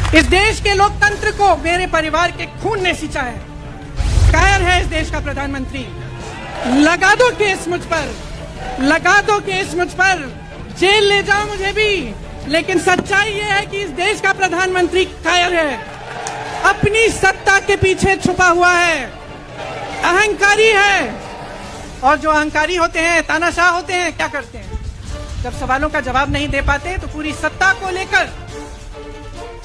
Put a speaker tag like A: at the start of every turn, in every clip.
A: इस देश के लोकतंत्र को मेरे परिवार के खून ने सींचा है। कायर है इस देश का प्रधानमंत्री। लगा दो केस मुझ पर, लगा दो केस मुझ पर, जेल ले जाओ मुझे भी, लेकिन सच्चाई ये है कि इस देश का प्रधानमंत्री कायर है, अपनी सत्ता के पीछे छुपा हुआ है, अहंकारी है। और जो अहंकारी होते हैं, तानाशाह होते हैं, क्या करते हैं? जब सवालों का जवाब नहीं दे पाते तो पूरी सत्ता को लेकर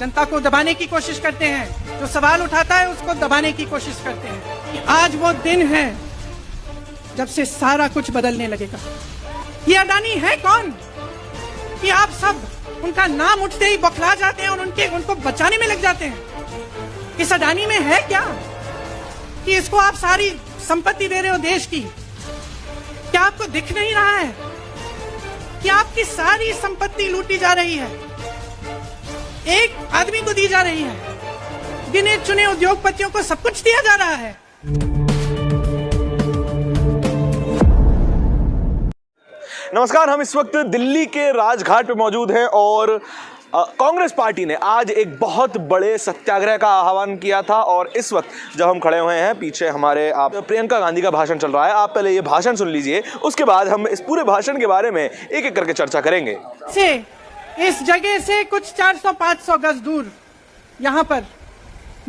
A: जनता को दबाने की कोशिश करते हैं। जो सवाल उठाता है उसको दबाने की कोशिश करते हैं। आज वो दिन है जब से सारा कुछ बदलने लगेगा। ये अडानी है कौन कि आप सब उनका नाम उठते ही बौखला जाते हैं और उनको बचाने में लग जाते हैं? इस अडानी में है क्या कि इसको आप सारी संपत्ति दे रहे हो देश की? क्या आपको दिख नहीं रहा है कि आपकी सारी संपत्ति लूटी जा रही है, एक आदमी को दी जा रही है? गिने चुने उद्योगपतियों को सब कुछ दिया जा रहा है।
B: नमस्कार, हम इस वक्त दिल्ली के राजघाट पे मौजूद हैं और कांग्रेस पार्टी ने आज एक बहुत बड़े सत्याग्रह का आह्वान किया था। और इस वक्त जब हम खड़े हुए हैं, पीछे हमारे प्रियंका गांधी का भाषण चल रहा है। आप पहले ये भाषण सुन लीजिए, उसके बाद हम इस पूरे भाषण के बारे में एक एक करके चर्चा करेंगे।
A: इस जगह से कुछ 400-500 गज दूर यहाँ पर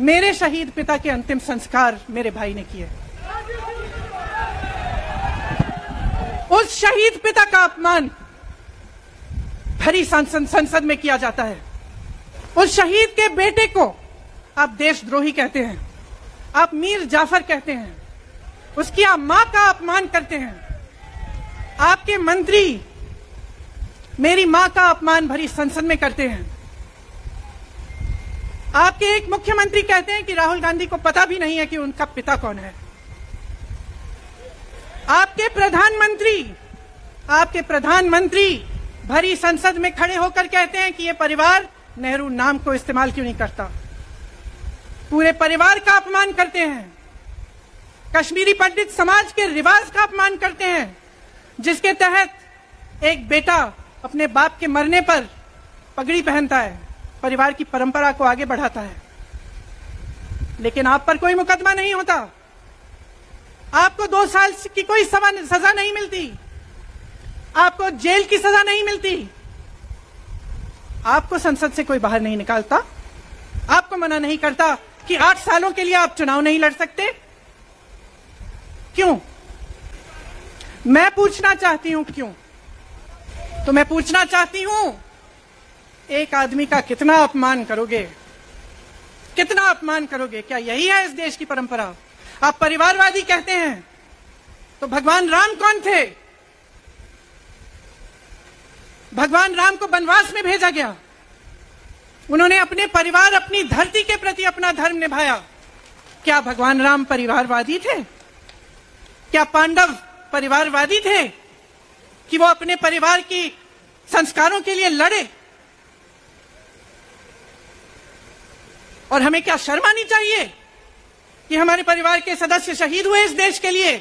A: मेरे शहीद पिता के अंतिम संस्कार मेरे भाई ने किए। उस शहीद पिता का अपमान भरी संसद में किया जाता है। उस शहीद के बेटे को आप देशद्रोही कहते हैं, आप मीर जाफर कहते हैं, उसकी आप मां का अपमान करते हैं। आपके मंत्री मेरी मां का अपमान भरी संसद में करते हैं। आपके एक मुख्यमंत्री कहते हैं कि राहुल गांधी को पता भी नहीं है कि उनका पिता कौन है। आपके प्रधानमंत्री भरी संसद में खड़े होकर कहते हैं कि ये परिवार नेहरू नाम को इस्तेमाल क्यों नहीं करता। पूरे परिवार का अपमान करते हैं। कश्मीरी पंडित समाज के रिवाज का अपमान करते हैं, जिसके तहत एक बेटा अपने बाप के मरने पर पगड़ी पहनता है, परिवार की परंपरा को आगे बढ़ाता है। लेकिन आप पर कोई मुकदमा नहीं होता, आपको 2 साल की कोई सजा नहीं मिलती, आपको जेल की सजा नहीं मिलती, आपको संसद से कोई बाहर नहीं निकालता, आपको मना नहीं करता कि 8 सालों के लिए आप चुनाव नहीं लड़ सकते। क्यों? मैं पूछना चाहती हूं क्यों। तो मैं पूछना चाहती हूं, एक आदमी का कितना अपमान करोगे, कितना अपमान करोगे? क्या यही है इस देश की परंपरा? आप परिवारवादी कहते हैं, तो भगवान राम कौन थे? भगवान राम को वनवास में भेजा गया, उन्होंने अपने परिवार, अपनी धरती के प्रति अपना धर्म निभाया। क्या भगवान राम परिवारवादी थे? क्या पांडव परिवारवादी थे कि वो अपने परिवार की संस्कारों के लिए लड़े? और हमें क्या शर्म आनी चाहिए कि हमारे परिवार के सदस्य शहीद हुए इस देश के लिए,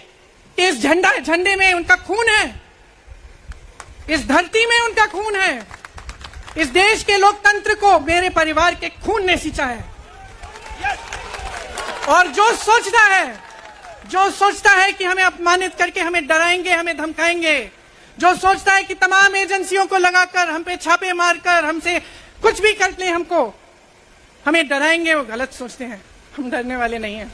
A: कि इस झंडे में उनका खून है, इस धरती में उनका खून है। इस देश के लोकतंत्र को मेरे परिवार के खून ने सींचा है। और जो सोचता है कि हमें अपमानित करके हमें डराएंगे, हमें धमकाएंगे, जो सोचता है कि तमाम एजेंसियों को लगाकर, हम पे छापे मारकर, हमसे कुछ भी कर ले, हमको हमें डराएंगे, वो गलत सोचते हैं। हम डरने वाले नहीं हैं,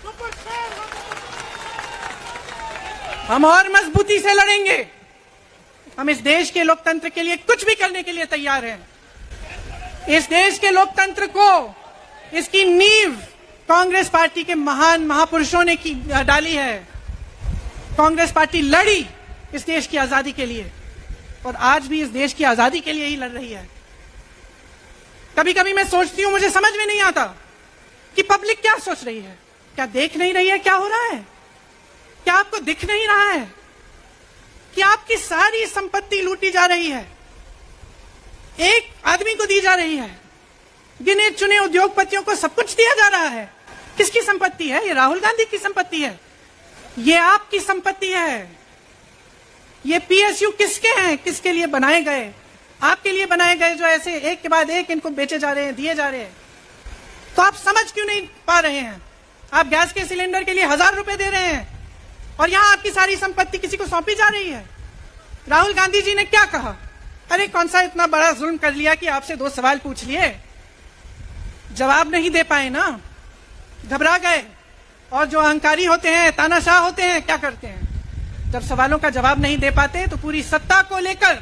A: हम और मजबूती से लड़ेंगे। हम इस देश के लोकतंत्र के लिए कुछ भी करने के लिए तैयार हैं। इस देश के लोकतंत्र को, इसकी नींव कांग्रेस पार्टी के महान महापुरुषों ने डाली है। कांग्रेस पार्टी लड़ी इस देश की आजादी के लिए और आज भी इस देश की आजादी के लिए ही लड़ रही है। कभी कभी मैं सोचती हूं, मुझे समझ में नहीं आता कि पब्लिक क्या सोच रही है। क्या देख नहीं रही है क्या हो रहा है? क्या आपको दिख नहीं रहा है कि आपकी सारी संपत्ति लूटी जा रही है, एक आदमी को दी जा रही है? गिने चुने उद्योगपतियों को सब कुछ दिया जा रहा है। किसकी संपत्ति है? ये राहुल गांधी की संपत्ति है, ये आपकी संपत्ति है। ये पीएसयू किसके हैं, किसके लिए बनाए गए? आपके लिए बनाए गए, जो ऐसे एक के बाद एक इनको बेचे जा रहे हैं, दिए जा रहे हैं। इसको आप समझ क्यों नहीं पा रहे हैं? आप गैस के सिलेंडर के लिए 1000 रुपए दे रहे हैं और यहां आपकी सारी संपत्ति किसी को सौंपी जा रही है। राहुल गांधी जी ने क्या कहा? अरे कौन सा इतना बड़ा जुल्म कर लिया कि आपसे 2 सवाल पूछ लिए, जवाब नहीं दे पाए ना, घबरा गए। और जो अहंकारी होते हैं, तानाशाह होते हैं, क्या करते हैं? जब सवालों का जवाब नहीं दे पाते तो पूरी सत्ता को लेकर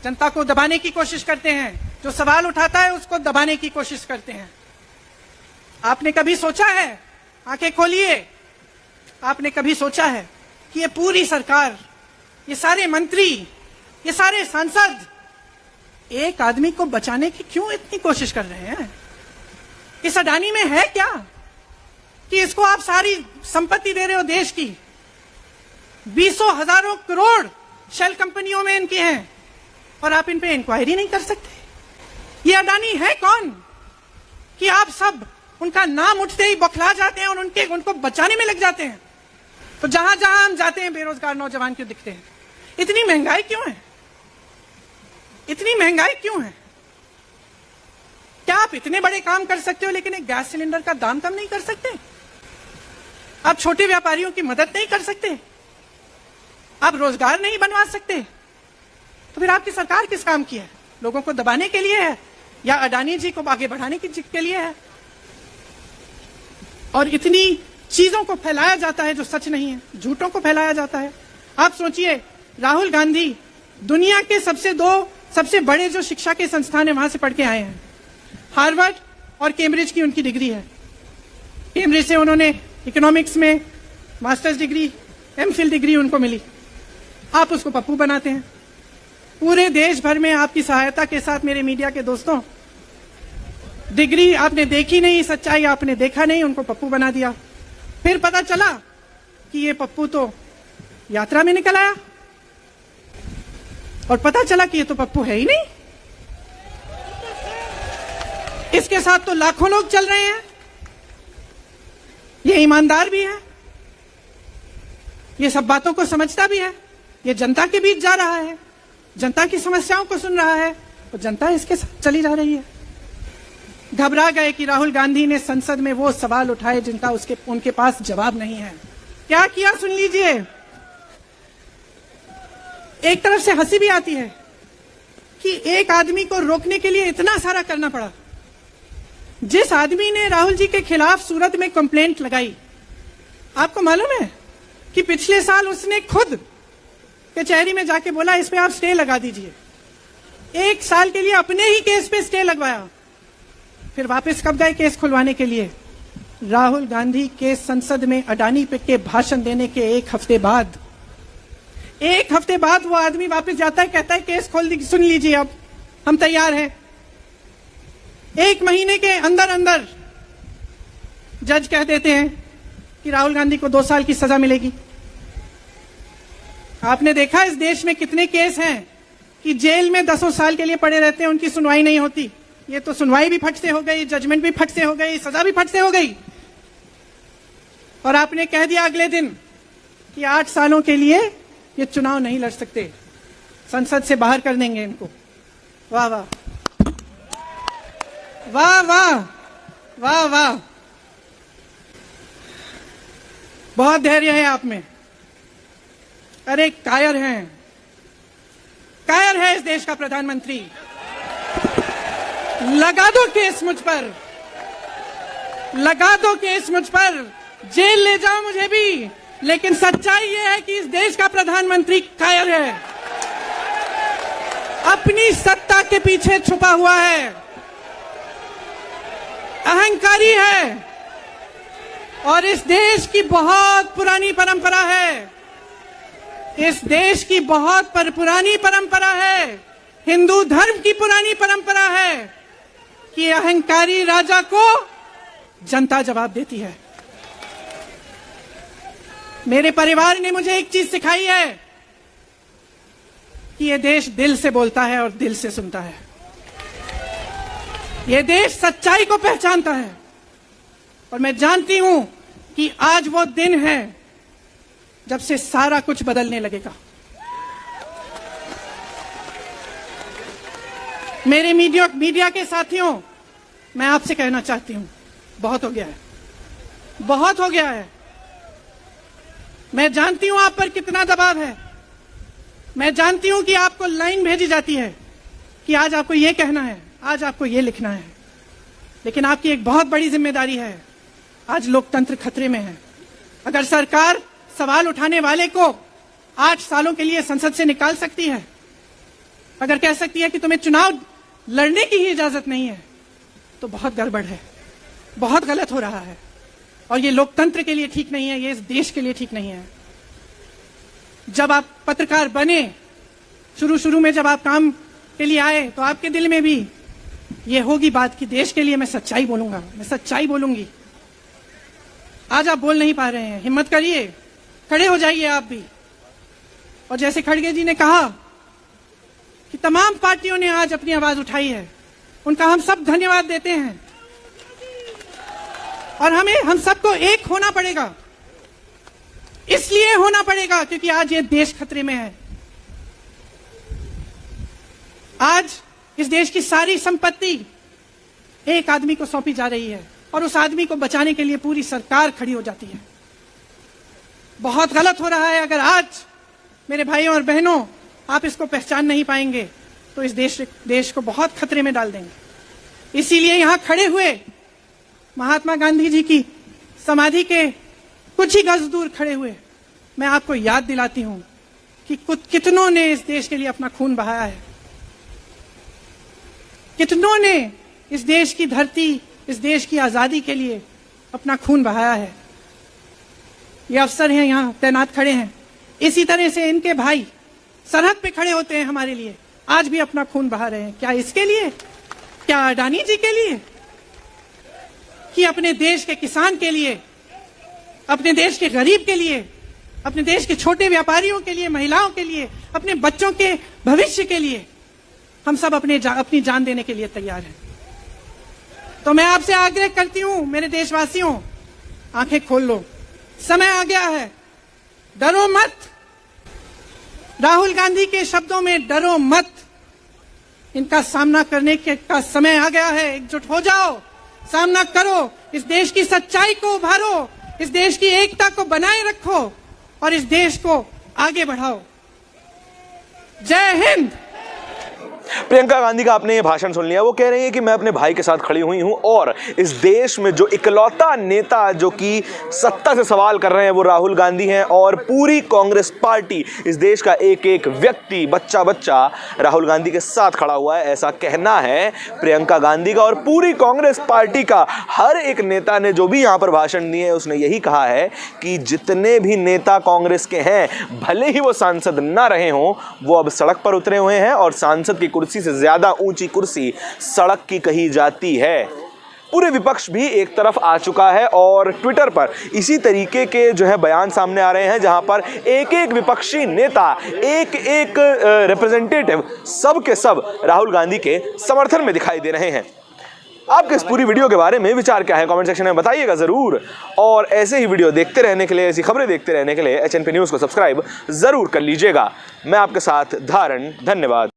A: जनता को दबाने की कोशिश करते हैं। जो सवाल उठाता है उसको दबाने की कोशिश करते हैं। आपने कभी सोचा है, आंखें खोलिए, आपने कभी सोचा है कि ये पूरी सरकार, ये सारे मंत्री, ये सारे सांसद एक आदमी को बचाने की क्यों इतनी कोशिश कर रहे हैं? इस अडानी में है क्या कि इसको आप सारी संपत्ति दे रहे हो देश की? 20 हजारों करोड़ शेल कंपनियों में इनकी हैं और आप इन पे इंक्वायरी नहीं कर सकते? ये अडानी है कौन कि आप सब उनका नाम उठते ही बौखला जाते हैं और उनको बचाने में लग जाते हैं? तो जहां जहां हम जाते हैं बेरोजगार नौजवान क्यों दिखते हैं? इतनी महंगाई क्यों है? इतनी महंगाई क्यों है? क्या आप इतने बड़े काम कर सकते हो लेकिन एक गैस सिलेंडर का दाम कम नहीं कर सकते? आप छोटे व्यापारियों की मदद नहीं कर सकते? आप रोजगार नहीं बनवा सकते? तो फिर आपकी सरकार किस काम की है? लोगों को दबाने के लिए है या अडानी जी को आगे बढ़ाने के लिए है? और इतनी चीजों को फैलाया जाता है जो सच नहीं है, झूठों को फैलाया जाता है। आप सोचिए, राहुल गांधी दुनिया के सबसे बड़े जो शिक्षा के संस्थान है वहां से पढ़ के आए हैं। हार्वर्ड और कैम्ब्रिज की उनकी डिग्री है। कैम्ब्रिज से उन्होंने इकोनॉमिक्स में मास्टर्स डिग्री, एमफिल डिग्री उनको मिली। आप उसको पप्पू बनाते हैं। पूरे देश भर में आपकी सहायता के साथ मेरे मीडिया के दोस्तों, डिग्री आपने देखी नहीं, सच्चाई आपने देखा नहीं, उनको पप्पू बना दिया। फिर पता चला कि ये पप्पू तो यात्रा में निकल आया और पता चला कि ये तो पप्पू है ही नहीं। इसके साथ तो लाखों लोग चल रहे हैं। ये ईमानदार भी है, ये सब बातों को समझता भी है, ये जनता के बीच जा रहा है, जनता की समस्याओं को सुन रहा है, तो जनता इसके साथ चली जा रही है। घबरा गए कि राहुल गांधी ने संसद में वो सवाल उठाए जिनका उनके पास जवाब नहीं है। क्या किया सुन लीजिए। एक तरफ से हंसी भी आती है कि एक आदमी को रोकने के लिए इतना सारा करना पड़ा। जिस आदमी ने राहुल जी के खिलाफ सूरत में कंप्लेंट लगाई, आपको मालूम है कि पिछले साल उसने खुद कचहरी में जाके बोला इस पे आप स्टे लगा दीजिए। 1 साल के लिए अपने ही केस पे स्टे लगवाया। फिर वापस कब गए केस खुलवाने के लिए? राहुल गांधी के संसद में अडानी पे के भाषण देने के 1 हफ्ते बाद, 1 हफ्ते बाद वो आदमी वापस जाता है, कहता है केस खोल दी, सुन लीजिए, अब हम तैयार हैं। 1 महीने के अंदर अंदर जज कह देते हैं कि राहुल गांधी को 2 साल की सजा मिलेगी। आपने देखा इस देश में कितने केस हैं कि जेल में 10 साल के लिए पड़े रहते हैं, उनकी सुनवाई नहीं होती। ये तो सुनवाई भी फट से हो गई, जजमेंट भी फट से हो गई, सजा भी फट से हो गई। और आपने कह दिया अगले दिन कि 8 सालों के लिए ये चुनाव नहीं लड़ सकते, संसद से बाहर कर देंगे इनको। वाह वाह वाह वाह वाह वाह, बहुत धैर्य है आप में। अरे कायर हैं, कायर है इस देश का प्रधानमंत्री। लगा दो केस मुझ पर, लगा दो केस मुझ पर, जेल ले जाओ मुझे भी, लेकिन सच्चाई यह है कि इस देश का प्रधानमंत्री कायर है, अपनी सत्ता के पीछे छुपा हुआ है, अहंकारी है। और इस देश की बहुत पुरानी परंपरा है, इस देश की बहुत पुरानी परंपरा है, हिंदू धर्म की पुरानी परंपरा है कि अहंकारी राजा को जनता जवाब देती है। मेरे परिवार ने मुझे एक चीज सिखाई है कि यह देश दिल से बोलता है और दिल से सुनता है। यह देश सच्चाई को पहचानता है और मैं जानती हूं कि आज वो दिन है जब से सारा कुछ बदलने लगेगा। मेरे मीडिया के साथियों, मैं आपसे कहना चाहती हूं, बहुत हो गया है, बहुत हो गया है। मैं जानती हूं आप पर कितना दबाव है। मैं जानती हूं कि आपको लाइन भेजी जाती है कि आज आपको ये कहना है, आज आपको ये लिखना है, लेकिन आपकी एक बहुत बड़ी जिम्मेदारी है। आज लोकतंत्र खतरे में है। अगर सरकार सवाल उठाने वाले को 8 सालों के लिए संसद से निकाल सकती है, अगर कह सकती है कि तुम्हें चुनाव लड़ने की ही इजाजत नहीं है, तो बहुत गड़बड़ है, बहुत गलत हो रहा है। और ये लोकतंत्र के लिए ठीक नहीं है, ये इस देश के लिए ठीक नहीं है। जब आप पत्रकार बने, शुरू में जब आप काम के लिए आए, तो आपके दिल में भी ये होगी बात कि देश के लिए मैं सच्चाई बोलूंगा, मैं सच्चाई बोलूंगी। आज आप बोल नहीं पा रहे हैं, हिम्मत करिए, खड़े हो जाइए आप भी। और जैसे खड़गे जी ने कहा कि तमाम पार्टियों ने आज अपनी आवाज उठाई है, उनका हम सब धन्यवाद देते हैं। और हम सबको एक होना पड़ेगा, इसलिए होना पड़ेगा क्योंकि आज ये देश खतरे में है। आज इस देश की सारी संपत्ति एक आदमी को सौंपी जा रही है और उस आदमी को बचाने के लिए पूरी सरकार खड़ी हो जाती है। बहुत गलत हो रहा है। अगर आज मेरे भाइयों और बहनों आप इसको पहचान नहीं पाएंगे तो इस देश को बहुत खतरे में डाल देंगे। इसीलिए यहां खड़े हुए महात्मा गांधी जी की समाधि के कुछ ही गज दूर खड़े हुए मैं आपको याद दिलाती हूं कि कितनों ने इस देश के लिए अपना खून बहाया है, कितनों ने इस देश की धरती, इस देश की आजादी के लिए अपना खून बहाया है। ये अफसर हैं यहां तैनात खड़े हैं, इसी तरह से इनके भाई सरहद पे खड़े होते हैं हमारे लिए, आज भी अपना खून बहा रहे हैं। क्या इसके लिए, क्या अडानी जी के लिए, कि अपने देश के किसान के लिए, अपने देश के गरीब के लिए, अपने देश के छोटे व्यापारियों के लिए, महिलाओं के लिए, अपने बच्चों के भविष्य के लिए हम सब अपनी जान देने के लिए तैयार हैं। तो मैं आपसे आग्रह करती हूं, मेरे देशवासियों, आंखें खोल लो, समय आ गया है, डरो मत। राहुल गांधी के शब्दों में डरो मत, इनका सामना करने का समय आ गया है। एकजुट हो जाओ, सामना करो, इस देश की सच्चाई को उभारो, इस देश की एकता को बनाए रखो और इस देश को आगे बढ़ाओ। जय हिंद।
B: प्रियंका गांधी का आपने ये भाषण सुन लिया। वो कह रही है कि मैं अपने भाई के साथ खड़ी हुई हूं और इस देश में जो इकलौता नेता जो कि सत्ता से सवाल कर रहे हैं वो राहुल गांधी हैं और पूरी कांग्रेस पार्टी, इस देश का एक एक व्यक्ति, बच्चा बच्चा राहुल गांधी के साथ खड़ा हुआ है, ऐसा कहना है प्रियंका गांधी का। और पूरी कांग्रेस पार्टी का हर एक नेता ने जो भी यहां पर भाषण दिए हैं उसने यही कहा है कि जितने भी नेता कांग्रेस के हैं, भले ही वो सांसद ना रहे हों, वो अब सड़क पर उतरे हुए हैं और सांसद की कुर्सी से ज्यादा ऊंची कुर्सी सड़क की कही जाती है। पूरे विपक्ष भी एक तरफ आ चुका है और ट्विटर पर इसी तरीके के जो है बयान सामने आ रहे हैं, जहां पर एक एक विपक्षी नेता, एक एक रिप्रेजेंटेटिव, सब के सब राहुल गांधी के समर्थन में दिखाई दे रहे हैं। आपके इस पूरी वीडियो के बारे में विचार क्या है, कमेंट सेक्शन में बताइएगा जरूर। और ऐसे ही वीडियो देखते रहने के लिए, ऐसी खबरें देखते रहने के लिए HNP न्यूज़ को सब्सक्राइब जरूर कर लीजिएगा। मैं आपके साथ धारण, धन्यवाद।